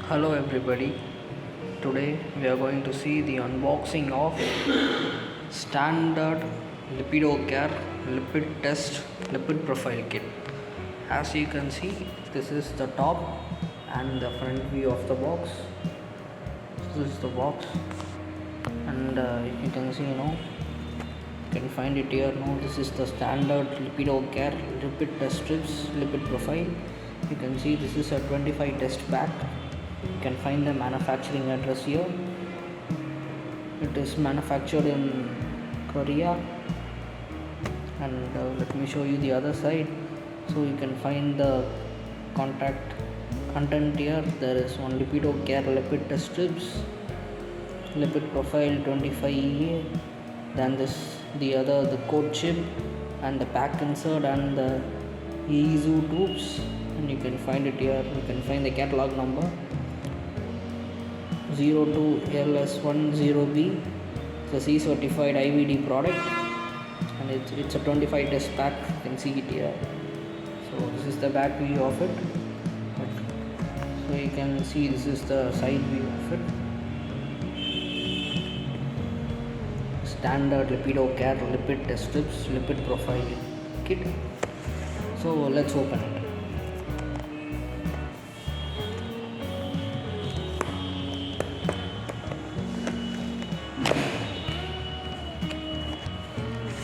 Hello everybody, today we are going to see the unboxing of standard Lipido Care lipid test lipid profile kit. As you can see, this is the top and the front view of the box. This is the box and you can see you can find it here. This is the standard Lipido Care lipid test strips lipid profile. You can see this is a 25 test pack. You can find the manufacturing address here. It is manufactured in Korea, and let me show you the other side. So you can find the content here. There is one Lipido Care lipid test strips lipid profile 25EA, then the code chip and the pack insert and the EZU tubes, and you can find it here. You can find the catalog number 02LS10B. It's a C certified IVD product, and it's a 25 test pack. You can see it here. So this is the back view of it. So you can see this is the side view of it. Standard Lipido Care lipid test strips lipid profile kit. So let's open it.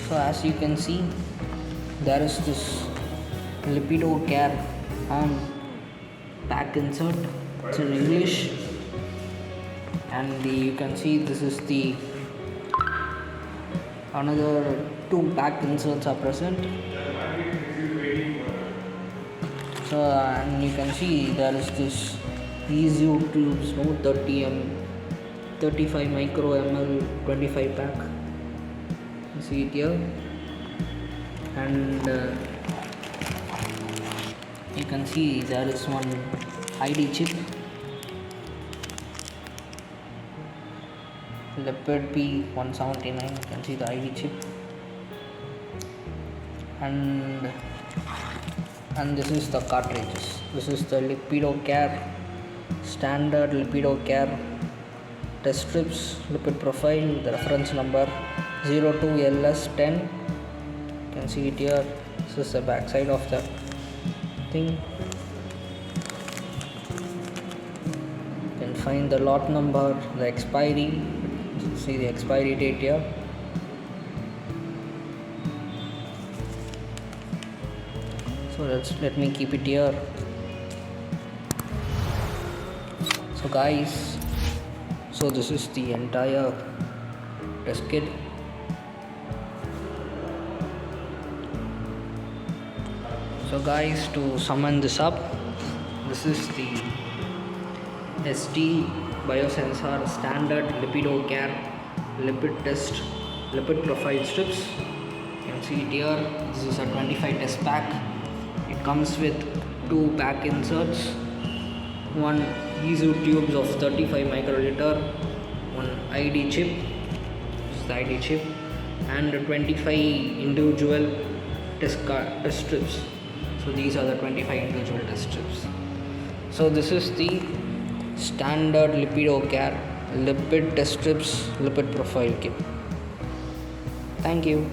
So as you can see, there is this Lipido Care pack insert. It's in English, and you can see this is the another two pack inserts are present. So and you can see there is this EZU tubes, 35 micro ml 25 pack. You see it here, and you can see there is one ID chip, Lipid P179. You can see the ID chip, and this is the cartridges. This is the Lipido Care standard Lipido Care test strips lipid profile. The reference number 02LS10. You can see it here. This is the back side of the thing. You can find the lot number, the expiry. See the expiry date here. So let me keep it here. So guys, so this is the entire test kit. So guys, to sum this up, this is the ST Biosensor standard Lipido Care lipid test lipid profile strips. You can see it here. This is a 25 test pack. It comes with two pack inserts, one EZU tubes of 35 microliter, one ID chip, this is the ID chip, and 25 individual test strips. So these are the 25 individual test strips. So this is the standard Lipido Care lipid test strips lipid profile kit. Thank you.